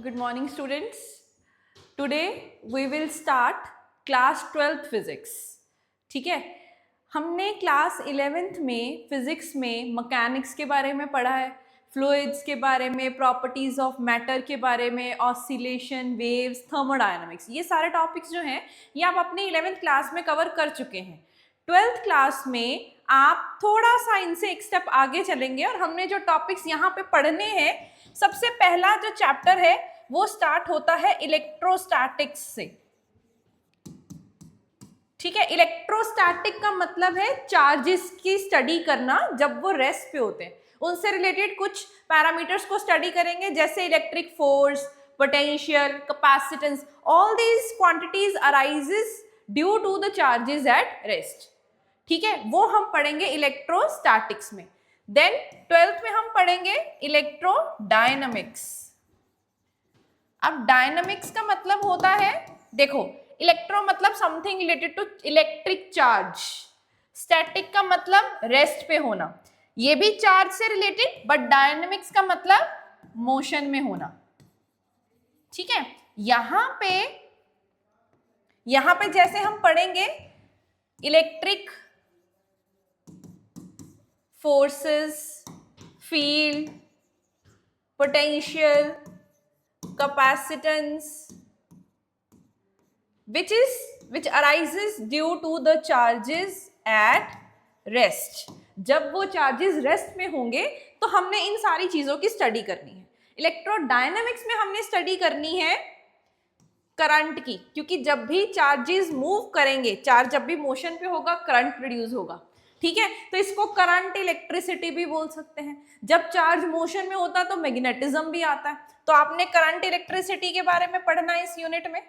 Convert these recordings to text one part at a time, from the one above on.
Good morning, students. Today we will start class 12th physics. ठीक है, हमने class 11th में फिजिक्स में मैकेनिक्स के बारे में पढ़ा है, फ्लूइड्स के बारे में, प्रॉपर्टीज ऑफ मैटर के बारे में, ऑसिलेशन, वेव्स, थर्मोडायनामिक्स, ये सारे टॉपिक्स जो हैं ये आप अपनी 11th क्लास में कवर कर चुके हैं. 12th क्लास में आप थोड़ा सा इनसे एक स्टेप आगे चलेंगे और हमने जो टॉपिक्स यहाँ पे पढ़ने हैं, सबसे पहला जो चैप्टर है वो स्टार्ट होता है इलेक्ट्रोस्टैटिक्स से. ठीक है, इलेक्ट्रोस्टैटिक का मतलब है चार्जेस की स्टडी करना जब वो रेस्ट पे होते हैं. उनसे रिलेटेड कुछ पैरामीटर्स को स्टडी करेंगे, जैसे electric force, potential, capacitance. All these quantities arises due to the charges at rest. ठीक है, वो हम पढ़ेंगे इलेक्ट्रोस्टैटिक्स में. देन 12th में हम पढ़ेंगे इलेक्ट्रोडायनामिक्स. अब डायनामिक्स का मतलब होता है, देखो, इलेक्ट्रो मतलब something related to electric charge, static का मतलब रेस्ट पे होना, ये भी चार्ज से रिलेटेड, बट डायनामिक्स का मतलब मोशन में होना. ठीक है, यहां पे जैसे हम पढ़ेंगे electric forces, field, potential, capacitance which arises due to the charges at rest. जब वो चार्जेस रेस्ट में होंगे तो हमने इन सारी चीजों की स्टडी करनी है. इलेक्ट्रोडायनामिक्स में हमने स्टडी करनी है करंट की, क्योंकि जब भी चार्जेस मूव करेंगे, चार्ज जब भी मोशन पे होगा, करंट प्रोड्यूस होगा. ठीक है, तो इसको करंट इलेक्ट्रिसिटी भी बोल सकते हैं. जब चार्ज मोशन में होता है तो मैग्नेटिज्म भी आता है. तो आपने करंट इलेक्ट्रिसिटी के बारे में पढ़ना है इस यूनिट में.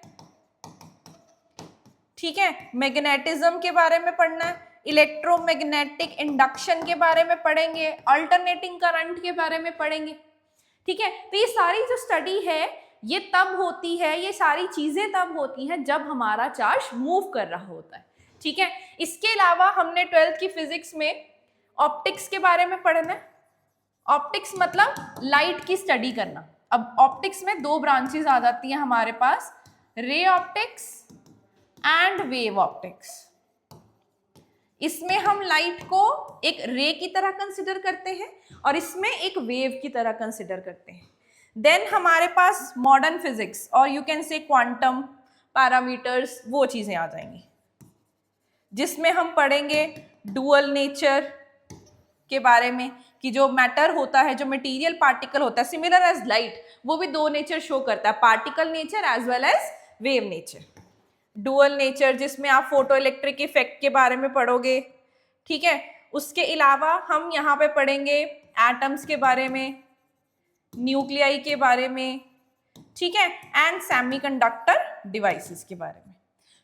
ठीक है, मैग्नेटिज्म के बारे में पढ़ना है, इलेक्ट्रोमैग्नेटिक इंडक्शन के बारे में पढ़ेंगे, अल्टरनेटिंग करंट के बारे में पढ़ेंगे. ठीक है, तो ये सारी जो स्टडी है ये तब होती है, ये सारी चीजें तब होती हैं जब हमारा चार्ज मूव कर रहा होता है. ठीक है, इसके अलावा हमने 12th की फिजिक्स में ऑप्टिक्स के बारे में पढ़ना है. ऑप्टिक्स मतलब लाइट की स्टडी करना. अब ऑप्टिक्स में दो ब्रांचेस आ जाती हैं हमारे पास, ray optics and wave optics. इसमें हम लाइट को एक रे की तरह कंसिडर करते हैं और इसमें एक वेव की तरह कंसिडर करते हैं. देन हमारे पास मॉडर्न फिजिक्स और you can say quantum parameters, वो चीजें आ जाएंगी, जिसमें हम पढ़ेंगे डुअल नेचर के बारे में, कि जो मैटर होता है, जो मटेरियल पार्टिकल होता है, सिमिलर एज लाइट, वो भी दो नेचर शो करता है, particle nature as well as wave nature. Dual nature जिसमें आप फोटो इलेक्ट्रिक इफेक्ट के बारे में पढ़ोगे. ठीक है, उसके अलावा हम यहाँ पे पढ़ेंगे एटम्स के बारे में, न्यूक्लियाई के बारे में. ठीक है, एंड सेमीकंडक्टर डिवाइसेस के बारे में.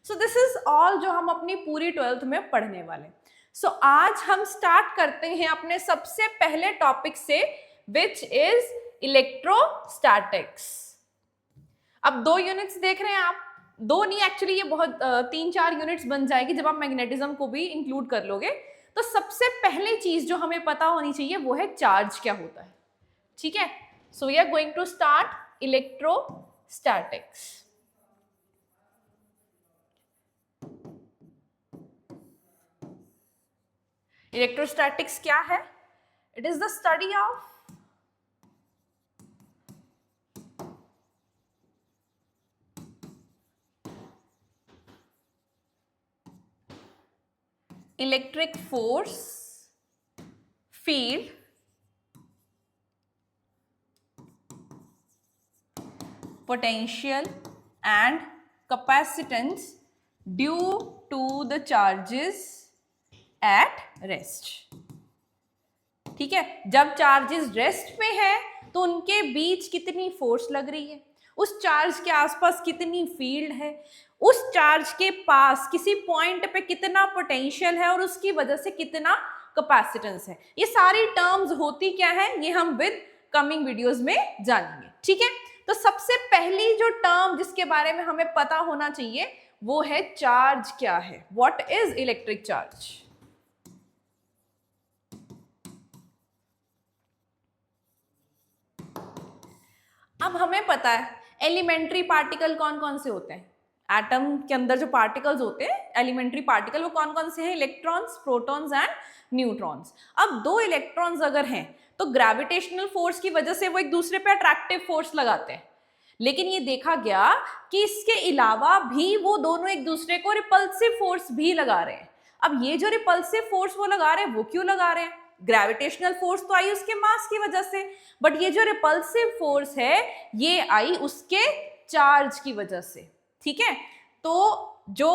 सो दिस इज ऑल जो हम अपनी पूरी 12th में पढ़ने वाले. सो आज हम स्टार्ट करते हैं अपने सबसे पहले टॉपिक से, विच इज इलेक्ट्रोस्टैटिक्स. अब 2 यूनिट्स देख रहे हैं आप, 2 नहीं, एक्चुअली ये बहुत 3-4 यूनिट्स बन जाएगी जब आप मैग्नेटिज्म को भी इंक्लूड कर लोगे. तो सबसे पहली चीज जो हमें पता होनी चाहिए वो है चार्ज क्या होता है. ठीक है, so we are going to start electrostatics. Electrostatics क्या है? It is the study of electric force, field, potential and capacitance due to the charges at rest. ठीक है, जब चार्जेस रेस्ट पे है तो उनके बीच कितनी फोर्स लग रही है, उस चार्ज के आसपास कितनी फील्ड है, उस चार्ज के पास किसी पॉइंट पे कितना पोटेंशियल है और उसकी वजह से कितना कैपेसिटेंस है. ये सारी टर्म्स होती क्या है, ये हम विद कमिंग वीडियोस में जानेंगे. ठीक है, तो सबसे पहली जो टर्म जिसके बारे में हमें पता होना चाहिए वो है चार्ज क्या है. What is electric charge? अब हमें पता है एलिमेंट्री पार्टिकल कौन कौन से होते हैं, एटम के अंदर जो पार्टिकल्स होते हैं एलिमेंट्री पार्टिकल वो कौन कौन से हैं, इलेक्ट्रॉन्स, प्रोटॉन्स एंड न्यूट्रॉन्स। अब दो इलेक्ट्रॉन्स अगर हैं तो ग्रेविटेशनल फोर्स की वजह से वो एक दूसरे पे अट्रैक्टिव फोर्स लगाते हैं, लेकिन ये देखा गया कि इसके अलावा भी वो दोनों एक दूसरे को रिपल्सिव फोर्स भी लगा रहे हैं। अब ये जो रिपल्सिव फोर्स वो लगा रहे हैं वो क्यों लगा रहे हैं, ग्रेविटेशनल फोर्स तो आई उसके मास की वजह से, बट ये जो रिपल्सिव फोर्स है ये आई उसके चार्ज की वजह से। ठीक है, तो जो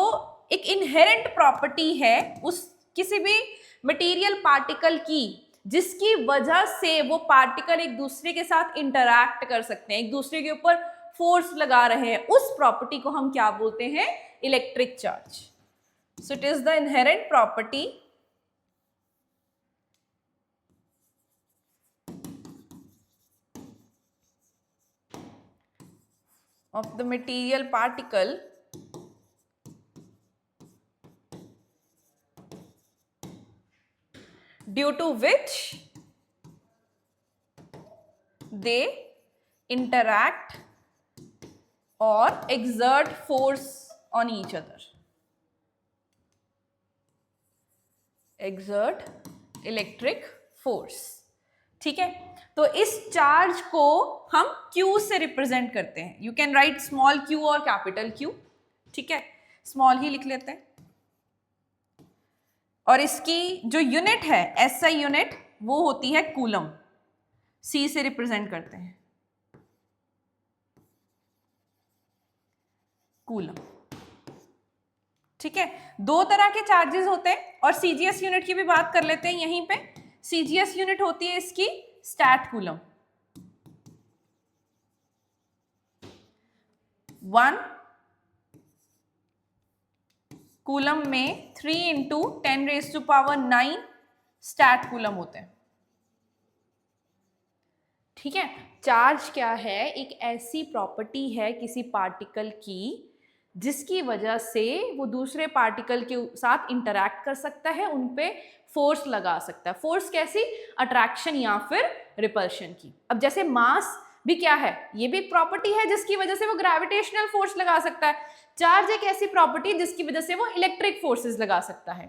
एक इनहेरेंट प्रॉपर्टी है उस किसी भी मटेरियल पार्टिकल की जिसकी वजह से वो पार्टिकल एक दूसरे के साथ इंटरैक्ट कर सकते हैं, एक दूसरे के ऊपर फोर्स लगा रहे हैं, उस प्रॉपर्टी को हम क्या बोलते हैं, electric charge. So it is the inherent property of the material particle due to which they interact or exert force on each other, exert electric force। ठीक है, तो इस चार्ज को हम Q से रिप्रेजेंट करते हैं। You can write small q और कैपिटल Q। ठीक है, स्मॉल ही लिख लेते हैं, और इसकी जो यूनिट है SI यूनिट वो होती है कूलम, C से रिप्रेजेंट करते हैं कूलम। ठीक है, दो तरह के चार्जेस होते हैं, और CGS यूनिट की भी बात कर लेते हैं यहीं पे। CGS यूनिट होती है इसकी स्टैट कूलम। 1 कूलम में 3 × 10⁻⁹ स्टैट कूलम होते हैं। ठीक है, चार्ज क्या है, एक ऐसी प्रॉपर्टी है किसी पार्टिकल की जिसकी वजह से वो दूसरे पार्टिकल के साथ इंटरैक्ट कर सकता है, उन पे फोर्स लगा सकता है। फोर्स कैसी, अट्रैक्शन या फिर रिपल्शन की। अब जैसे मास भी क्या है, ये भी प्रॉपर्टी है जिसकी वजह से वो ग्रेविटेशनल फोर्स लगा सकता है। चार्ज एक ऐसी प्रॉपर्टी जिसकी वजह से वो इलेक्ट्रिक फोर्सेस लगा सकता है।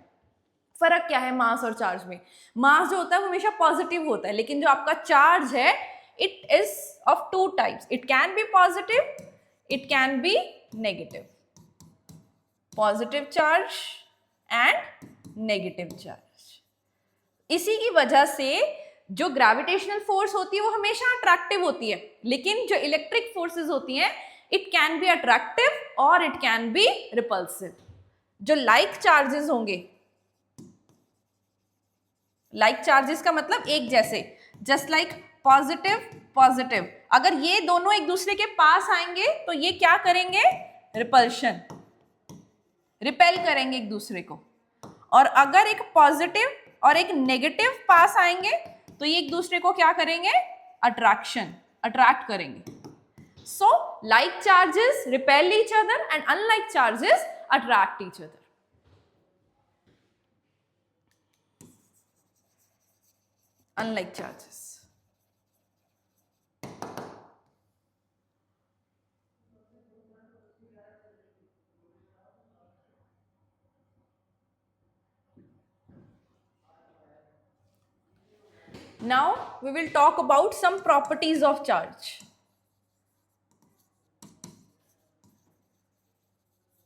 फर्क क्या है मास और चार्ज में, मास जो होता है वो हमेशा पॉजिटिव होता है, लेकिन जो आपका चार्ज है it is of 2 types, it can be positive, it can be negative, positive charge and negative charge. इसी की वजह से जो ग्रेविटेशनल फोर्स होती है वो हमेशा अट्रैक्टिव होती है, लेकिन जो इलेक्ट्रिक फोर्सेस होती हैं इट कैन बी अट्रैक्टिव और इट कैन बी रिपल्सिव। जो लाइक चार्जेस होंगे, लाइक चार्जेस का मतलब एक जैसे, जस्ट लाइक पॉजिटिव पॉजिटिव, अगर ये दोनों एक दूसरे के पास आएंगे तो ये क्या करेंगे, रिपल्शन, रिपेल करेंगे एक दूसरे को। और अगर एक पॉजिटिव और एक नेगेटिव पास आएंगे तो ये एक दूसरे को क्या करेंगे, अट्रैक्शन, अट्रैक्ट करेंगे। So like charges repel each other and unlike charges attract each other. Unlike charges. Now we will talk about some properties of charge.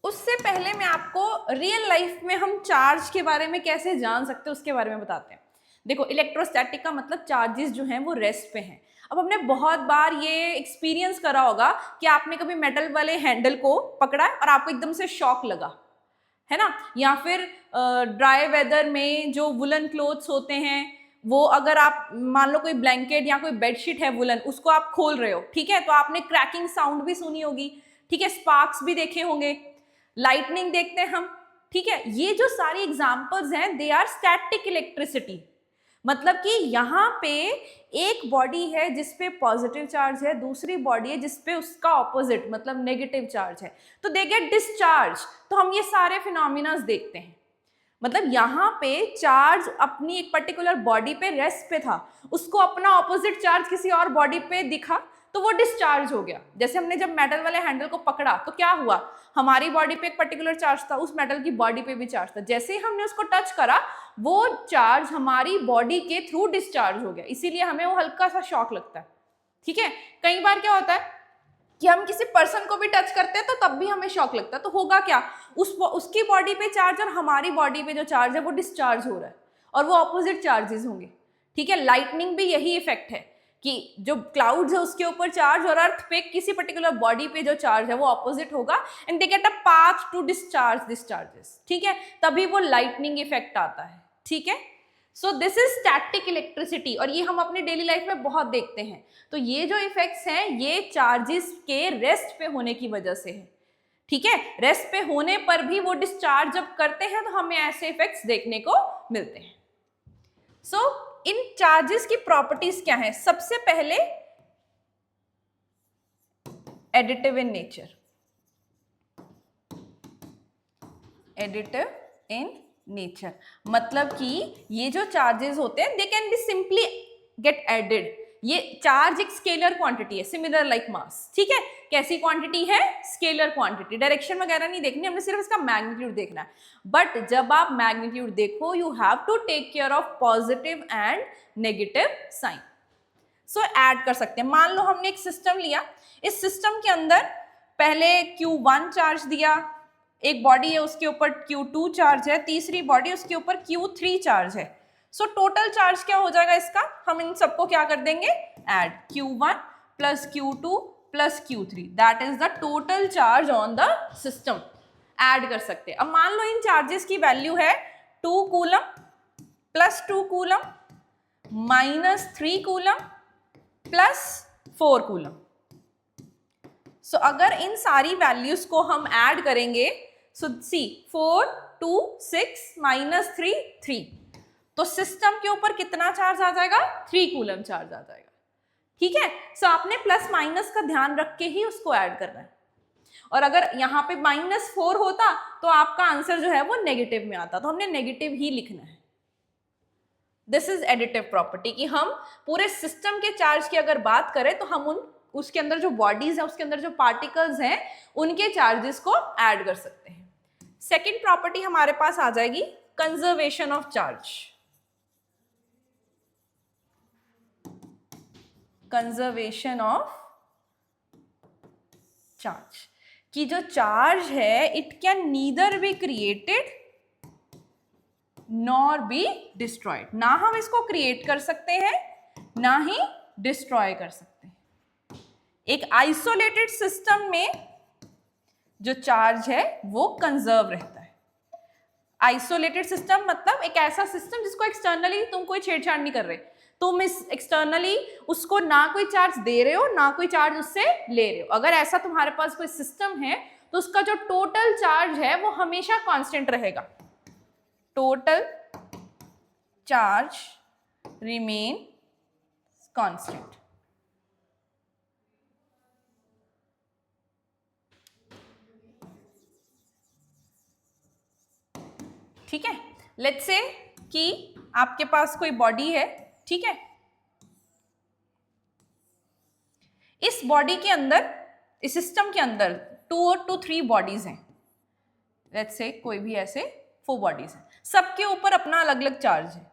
उससे पहले मैं आपको रियल लाइफ में हम चार्ज के बारे में कैसे जान सकते हैं उसके बारे में बताते हैं। देखो, इलेक्ट्रोस्टैटिक का मतलब चार्जेस जो हैं वो रेस्ट पे हैं। अब हमने बहुत बार ये एक्सपीरियंस करा होगा कि आपने कभी मेटल वाले हैंडल को पकड़ा और आपको एकदम से शॉक लगा, है ना, या फिर ड्राई वेदर में जो वुलन क्लोथ्स होते हैं वो अगर आप मान लो कोई ब्लैंकेट या कोई बेडशीट है वुलन, उसको आप खोल रहे हो, ठीक है, तो आपने क्रैकिंग साउंड भी सुनी होगी, ठीक है, स्पार्क्स भी देखे होंगे, लाइटनिंग देखते हैं हम, ठीक है। ये जो सारी एग्जांपल्स हैं दे आर स्टैटिक इलेक्ट्रिसिटी, मतलब कि यहाँ पे एक बॉडी है जिसपे पॉजिटिव चार्ज है, दूसरी बॉडी है जिसपे उसका ऑपोजिट मतलब नेगेटिव चार्ज है, तो दे गेट डिस्चार्ज। तो हम ये सारे फिनोमिनास देखते हैं, मतलब यहाँ पे चार्ज अपनी एक पर्टिकुलर बॉडी पे रेस्ट पे था, उसको अपना ऑपोजिट चार्ज किसी और बॉडी पे दिखा तो वो डिस्चार्ज हो गया। जैसे हमने जब मेटल वाले हैंडल को पकड़ा तो क्या हुआ, हमारी बॉडी पे एक पर्टिकुलर चार्ज था, उस मेटल की बॉडी पे भी चार्ज था, जैसे ही हमने उसको टच करा वो चार्ज हमारी बॉडी के थ्रू डिस्चार्ज हो गया, इसीलिए हमें वो हल्का सा शॉक लगता है। ठीक है, कई बार क्या होता है कि हम किसी पर्सन को भी टच करते हैं तो तब भी हमें शॉक लगता है, तो होगा क्या, उसकी बॉडी पे चार्ज और हमारी बॉडी पे जो चार्ज है वो डिस्चार्ज हो रहा है और वो ऑपोजिट चार्जेस होंगे। ठीक है, लाइटनिंग भी यही इफेक्ट है कि जो क्लाउड्स है उसके ऊपर चार्ज और अर्थ पे किसी पर्टिकुलर बॉडी पे जो चार्ज है वो ऑपोजिट होगा and they get a path to discharge this charges. ठीक है, तभी वो लाइटनिंग इफेक्ट आता है। ठीक है, so this is static electricity और ये हम अपनी डेली लाइफ में बहुत देखते हैं। तो ये जो इफेक्ट्स हैं ये चार्जेस के रेस्ट पे होने की वजह से है। ठीक है, रेस्ट पे होने पर भी वो डिस्चार्ज जब करते हैं तो हमें ऐसे इफेक्ट्स देखने को मिलते हैं। सो इन चार्जेस की प्रॉपर्टीज क्या है, सबसे पहले additive in nature, additive in nature मतलब कि ये जो चार्जेस होते हैं they can be simply get added. ये चार्ज एक स्केलर क्वांटिटी है, सिमिलर लाइक मास। ठीक है, कैसी क्वांटिटी है, स्केलर क्वांटिटी, डायरेक्शन वगैरह नहीं देखनी, हमने सिर्फ इसका मैग्नीट्यूड देखना है। बट जब आप मैग्नीट्यूड देखो you have to take care of positive and negative sign. So add कर सकते हैं, मान लो हमने एक सिस्टम लिया, इस सिस्टम के अंदर पहले Q1 चार्ज दिया, एक बॉडी है उसके ऊपर Q2 चार्ज है, तीसरी बॉडी उसके ऊपर Q3 चार्ज है। सो टोटल चार्ज क्या हो जाएगा इसका, हम इन सबको क्या कर देंगे, add, Q1 plus Q2 plus Q3 that is the total charge on the system. Add कर सकते हैं। अब मान लो इन चार्जेस की वैल्यू है 2 coulomb plus 2 coulomb minus 3 coulomb plus 4 coulomb. So अगर इन सारी वैल्यूज को हम ऐड करेंगे, सो सी 4 2 6 माइनस 3 3, तो सिस्टम के ऊपर कितना चार्ज आ जाएगा, 3 कूलम चार्ज आ जाएगा। ठीक है, सो आपने प्लस माइनस का ध्यान रख के ही उसको ऐड करना है। और अगर यहाँ पे -4 होता तो आपका आंसर जो है वो नेगेटिव में आता, तो हमने नेगेटिव ही लिखना है। दिस इज एडिटिव प्रॉपर्टी कि हम पूरे सिस्टम के चार्ज की अगर बात करें तो हम उसके अंदर जो बॉडीज है, उसके अंदर जो पार्टिकल्स हैं, उनके चार्जेस को ऐड कर सकते हैं। सेकेंड प्रॉपर्टी हमारे पास आ जाएगी conservation of charge. Conservation of charge कि जो चार्ज है it can neither be created nor be destroyed, ना हम इसको क्रिएट कर सकते हैं ना ही डिस्ट्रॉय कर सकते हैं। एक आइसोलेटेड सिस्टम में जो चार्ज है वो कंजर्व रहता है। आइसोलेटेड सिस्टम मतलब एक ऐसा सिस्टम जिसको एक्सटर्नली तुम कोई छेड़छाड़ नहीं कर रहे, तुम इस एक्सटर्नली उसको ना कोई चार्ज दे रहे हो ना कोई चार्ज उससे ले रहे हो। अगर ऐसा तुम्हारे पास कोई सिस्टम है तो उसका जो टोटल चार्ज है वो हमेशा कांस्टेंट रहेगा। Total charge remain constant. ठीक है, लेट्स से कि आपके पास कोई बॉडी है। ठीक है, इस बॉडी के अंदर, इस सिस्टम के अंदर 2 to 3 बॉडीज हैं। लेट्स से कोई भी ऐसे 4 बॉडीज हैं, सबके ऊपर अपना अलग अलग चार्ज है।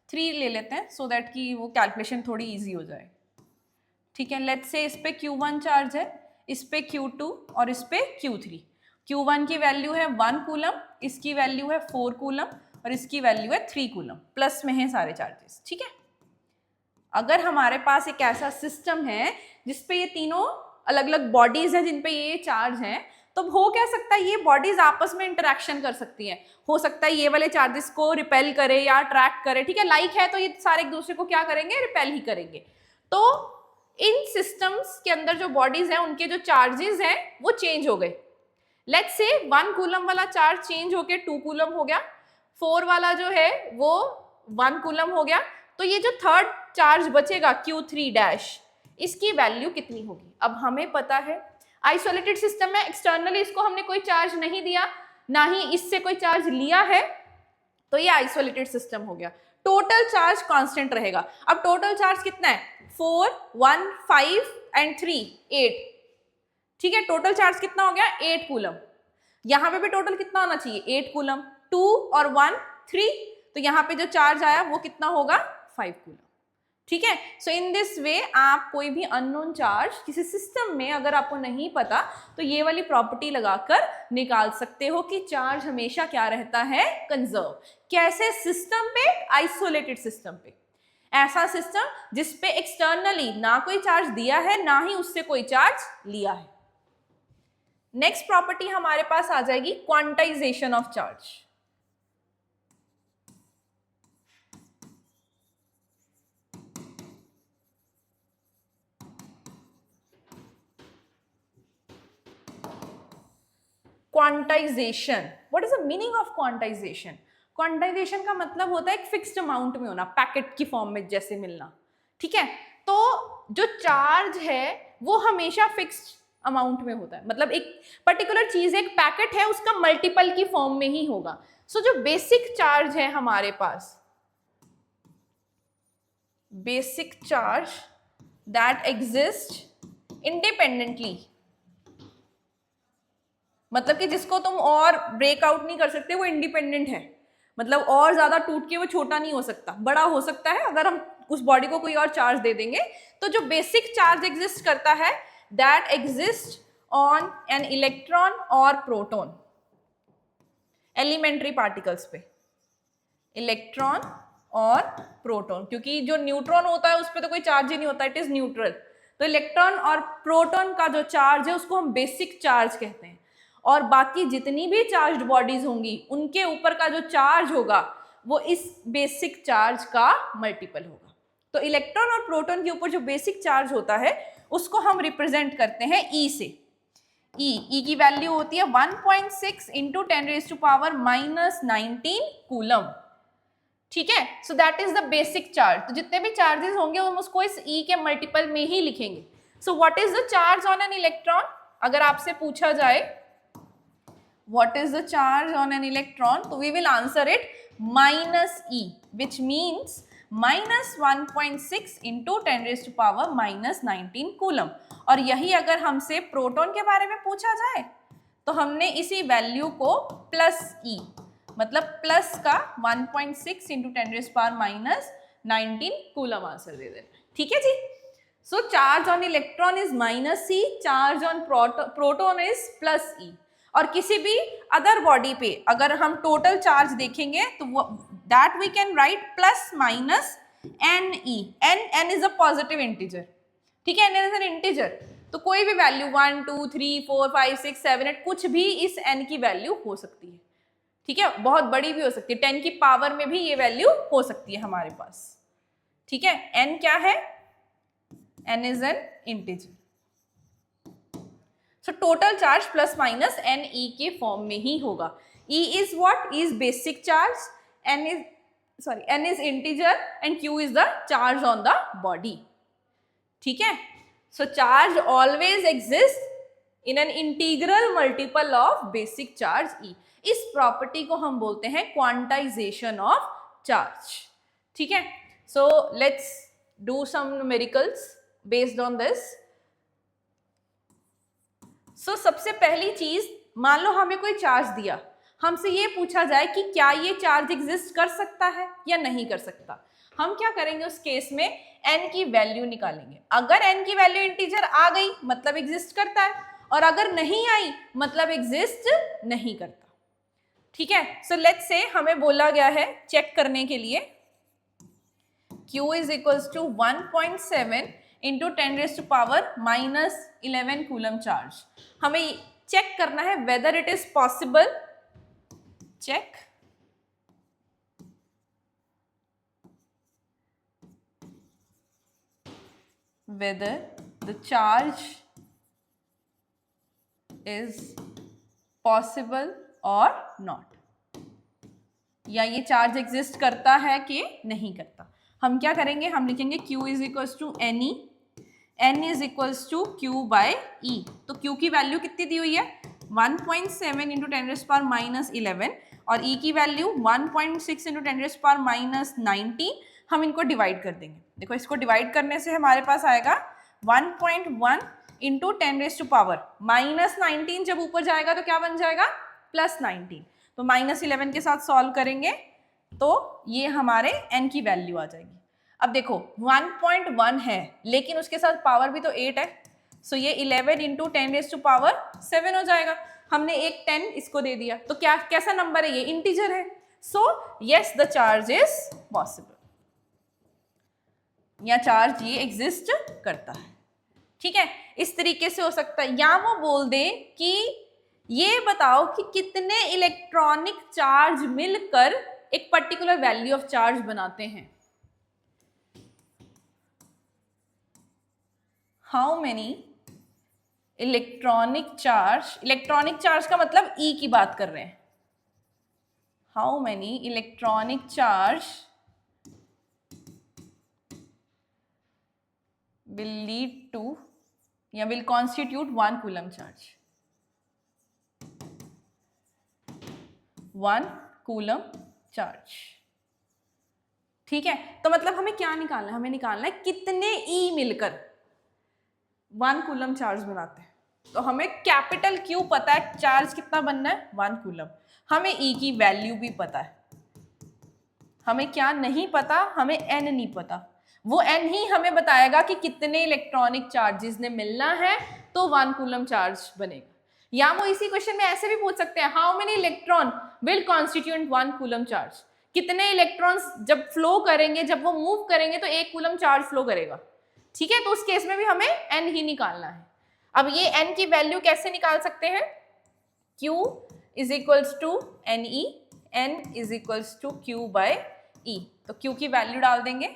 3 ले लेते हैं सो दैट कि वो कैलकुलेशन थोड़ी इजी हो जाए। ठीक है, लेट्स से इस पे Q1 चार्ज है, इस पे Q2 और इस पे Q3। Q1 की वैल्यू है 1 कूलम, इसकी वैल्यू है 4 कूलम और इसकी वैल्यू है 3 कूलम, प्लस में है सारे चार्जेस। ठीक है, अगर हमारे पास एक ऐसा सिस्टम है जिसपे ये तीनों अलग अलग बॉडीज हैं जिन पे ये चार्ज हैं, तो हो क्या सकता है, ये बॉडीज आपस में इंटरेक्शन कर सकती हैं। हो सकता है ये वाले चार्जेस को रिपेल करे या अट्रैक्ट करे। ठीक है, लाइक है तो ये सारे एक दूसरे को क्या करेंगे, रिपेल ही करेंगे। तो इन सिस्टम्स के अंदर जो बॉडीज हैं उनके जो चार्जेस हैं वो चेंज हो गए। लेट्स से 1 कूलम वाला चार्ज चेंज होके 2 कूलम हो गया, 4 वाला जो है वो 1 कूलम हो गया, तो ये जो थर्ड चार्ज बचेगा Q3 डैश, इसकी वैल्यू कितनी होगी। अब हमें पता है आइसोलेटेड सिस्टम में एक्सटर्नली इसको हमने कोई चार्ज नहीं दिया ना ही इससे कोई चार्ज लिया है, तो ये आइसोलेटेड सिस्टम हो गया। टोटल चार्ज कांस्टेंट रहेगा। अब टोटल चार्ज कितना है, 4, 1, 5 एंड 3, 8। ठीक है, टोटल चार्ज कितना हो गया? 8 कूलम। यहाँ पे भी टोटल कितना होना चाहिए? 8 कूलम। 2 और 1, 3, तो यहाँ पे जो चार्ज आया वो कितना होगा? 5 कूलम। ठीक है, सो इन दिस वे आप कोई भी अननोन चार्ज किसी सिस्टम में अगर आपको नहीं पता तो ये वाली प्रॉपर्टी लगाकर निकाल सकते हो कि चार्ज हमेशा क्या रहता है? कंजर्व। कैसे? सिस्टम पे, आइसोलेटेड सिस्टम पे। ऐसा सिस्टम जिसपे एक्सटर्नली ना कोई चार्ज दिया है ना ही उससे कोई चार्ज लिया है। नेक्स्ट प्रॉपर्टी हमारे पास आ जाएगी quantization of charge. Quantization, what is the meaning of quantization? Quantization का मतलब होता है एक फिक्स्ड अमाउंट में होना, पैकेट की फॉर्म में जैसे मिलना। ठीक है, तो जो चार्ज है वो हमेशा फिक्स्ड अमाउंट में होता है, मतलब एक पर्टिकुलर चीज, एक पैकेट है, उसका मल्टीपल की फॉर्म में ही होगा। सो जो बेसिक चार्ज है हमारे पास, basic charge that exist independently, मतलब कि जिसको तुम और ब्रेकआउट नहीं कर सकते, वो इंडिपेंडेंट है, मतलब और ज्यादा टूट के वो छोटा नहीं हो सकता, बड़ा हो सकता है अगर हम उस बॉडी को कोई और चार्ज दे देंगे। तो जो बेसिक चार्ज एग्जिस्ट करता है that exist on an electron और प्रोटॉन, एलिमेंट्री पार्टिकल्स पे, इलेक्ट्रॉन और प्रोटॉन, क्योंकि जो न्यूट्रॉन होता है उस पर तो कोई चार्ज ही नहीं होता, इट इज न्यूट्रल। तो इलेक्ट्रॉन और प्रोटॉन का जो चार्ज है उसको हम बेसिक चार्ज कहते हैं, और बाकी जितनी भी चार्ज्ड बॉडीज होंगी उनके ऊपर का जो चार्ज होगा वो इस बेसिक चार्ज का मल्टीपल होगा। तो इलेक्ट्रॉन और प्रोटॉन के ऊपर जो बेसिक चार्ज होता है उसको हम रिप्रेजेंट करते हैं ई से। ई की वैल्यू होती है 1.6 इंटू 10⁻⁻19 कूलम। ठीक है, so that is the basic charge. तो जितने भी चार्जेस होंगे हम उसको इस ई के मल्टीपल में ही लिखेंगे। So what is the charge on an electron? अगर आपसे पूछा जाए what is the charge on an electron, so we will answer it minus e, which means minus 1.6 into 10⁻⁻19 coulomb. और यही अगर हमसे प्रोटॉन के बारे में पूछा जाए तो हमने इसी वैल्यू को प्लस ई, मतलब प्लस का 1.6 into 10⁻⁻19 कूलम आंसर दे देना। ठीक है जी। So charge on electron is minus e, charge on proton is plus e. और किसी भी अदर बॉडी पे अगर हम टोटल चार्ज देखेंगे तो that we can write plus minus n e. N is a positive integer. ठीक है, एन इज एन इंटीजर, तो कोई भी वैल्यू 1, 2, 3, 4, 5, 6, 7, 8 कुछ भी इस एन की वैल्यू हो सकती है। ठीक है, बहुत बड़ी भी हो सकती है, 10 की पावर में भी ये वैल्यू हो सकती है हमारे पास। ठीक है, एन क्या है? N is an integer. So total charge plus minus n e के फॉर्म में ही होगा। E is what? E is basic charge, n is integer and q is the charge on the body. ठीक है, so charge always exists in an integral multiple of basic charge E. इस property को हम बोलते हैं quantization of charge. ठीक है, so let's do some numericals based on this. सो सबसे पहली चीज, मान लो हमें कोई चार्ज दिया, हमसे ये पूछा जाए कि क्या ये चार्ज एग्जिस्ट कर सकता है या नहीं कर सकता। हम क्या करेंगे उस केस में? n की वैल्यू निकालेंगे। अगर n की वैल्यू इंटीजर आ गई मतलब एग्जिस्ट करता है, और अगर नहीं आई मतलब एग्जिस्ट नहीं करता। ठीक है, सो लेट्स से हमें बोला गया है चेक करने के लिए q is equals to 1.7 into 10⁻⁻11 coulomb charge. हमें चेक करना है whether it is possible, check whether the charge is possible or not, या ये चार्ज एग्जिस्ट करता है कि नहीं करता। हम क्या करेंगे? हम लिखेंगे q is equals to N e, n is equals to q by e। तो q की वैल्यू कितनी दी हुई है? 1.7 इंटू 10⁻⁻11 और e की वैल्यू 1.6 इंटू 10⁻⁻19। हम इनको डिवाइड कर देंगे। देखो इसको डिवाइड करने से हमारे पास आएगा 1.1 इंटू 10⁻⁻, -19 जब ऊपर जाएगा तो क्या बन जाएगा, +19। तो -11 के साथ सॉल्व करेंगे तो ये हमारे n की वैल्यू आ जाएगी। अब देखो 1.1 है लेकिन उसके साथ पावर भी तो 8 है, सो ये 11 इंटू 10⁻7 हो जाएगा। हमने एक 10 इसको दे दिया तो क्या कैसा नंबर है, ये इंटीजर है। So yes the charge is possible, या चार्ज ये एग्जिस्ट करता है। ठीक है, इस तरीके से हो सकता है। या वो बोल दे कि ये बताओ कि कितने इलेक्ट्रॉनिक चार्ज मिलकर एक पर्टिकुलर वैल्यू ऑफ चार्ज बनाते हैं। हाउ मेनी इलेक्ट्रॉनिक चार्ज का मतलब ई की बात कर रहे हैं। How many electronic charge will lead to या will constitute 1 coulomb charge, 1 coulomb charge। ठीक है, तो मतलब हमें क्या निकालना है, हमें निकालना है कितने ई मिलकर 1 कूलम चार्ज बनाते हैं। तो हमें कैपिटल क्यू पता है, चार्ज कितना बनना है 1 कूलम। हमें ई की वैल्यू भी पता है, हमें क्या नहीं पता, हमें एन नहीं पता। वो एन ही हमें बताएगा कि कितने इलेक्ट्रॉनिक चार्जेस ने मिलना है तो 1 कूलम चार्ज बनेगा। या वो इसी क्वेश्चन में ऐसे भी पूछ सकते हैं, how many electron will constitute 1 coulomb charge. कितने इलेक्ट्रॉन्स जब फ्लो करेंगे, जब वो मूव करेंगे तो 1 कूलम चार्ज फ्लो करेगा। ठीक है, तो उस केस में भी हमें एन ही निकालना है। अब ये एन की वैल्यू कैसे निकाल सकते हैं, Q is equals to N e, N is equals to Q by e. तो Q की वैल्यू डाल देंगे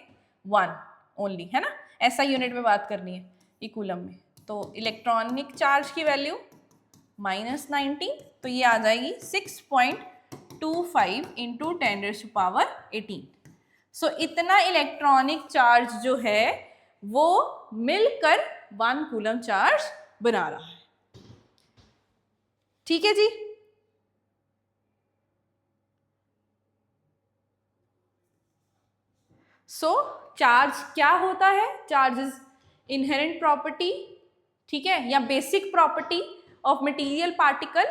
1 ओनली, है ना, ऐसा यूनिट में बात करनी है ई कूलम में। तो इलेक्ट्रॉनिक चार्ज की वैल्यू -19, तो ये आ जाएगी 6.25 इंटू 10⁻18। सो इतना इलेक्ट्रॉनिक चार्ज जो है वो मिलकर 1 कूलम चार्ज बना रहा है। ठीक है जी, सो चार्ज क्या होता है, चार्ज इज इनहेरेंट प्रॉपर्टी, ठीक है, या basic property of material particle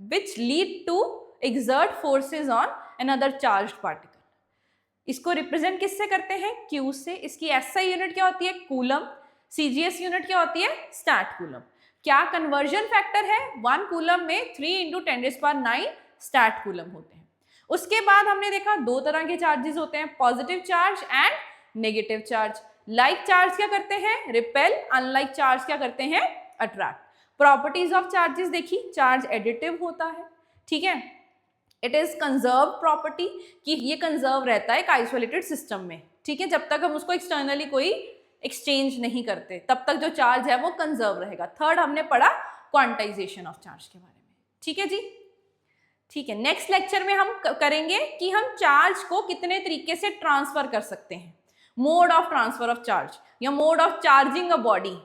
which lead to exert forces on another charged particle. इसको रिप्रेजेंट किससे करते हैं, Q से। इसकी SI यूनिट क्या होती है, कूलम। CGS यूनिट क्या होती है, स्टैट कूलम। क्या कन्वर्जन फैक्टर है, 1 कूलम में 3 इंटू 10⁻9 स्टैट कूलम होते हैं। उसके बाद हमने देखा 2 तरह के चार्जेस होते हैं, positive charge and negative charge. Like charge क्या करते हैं, रिपेल, अनलाइक चार्ज क्या करते हैं, अट्रैक्ट। प्रॉपर्टीज ऑफ चार्जेस देखी, चार्ज एडिटिव होता है, ठीक है। इट इज कंजर्व प्रॉपर्टी, कि ये कंजर्व रहता है एक आइसोलेटेड सिस्टम में, ठीक है, जब तक हम उसको एक्सटर्नली कोई एक्सचेंज नहीं करते तब तक जो चार्ज है वो कंजर्व रहेगा। थर्ड हमने पढ़ा क्वांटाइजेशन ऑफ चार्ज के बारे में, ठीक है जी। ठीक है, नेक्स्ट लेक्चर में हम करेंगे कि हम चार्ज को कितने तरीके से ट्रांसफर कर सकते हैं, mode of transfer of charge या mode of charging a body.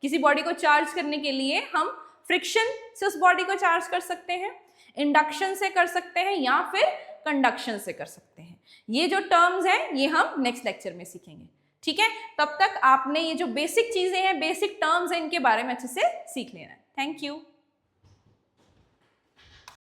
किसी बॉडी को चार्ज करने के लिए हम फ्रिक्शन से उस बॉडी को चार्ज कर सकते हैं, इंडक्शन से कर सकते हैं, या फिर कंडक्शन से कर सकते हैं। ये जो टर्म्स हैं ये हम नेक्स्ट लेक्चर में सीखेंगे, ठीक है। तब तक आपने ये जो बेसिक चीजें हैं, बेसिक टर्म्स हैं, इनके बारे में अच्छे से सीख लेना है। Thank you.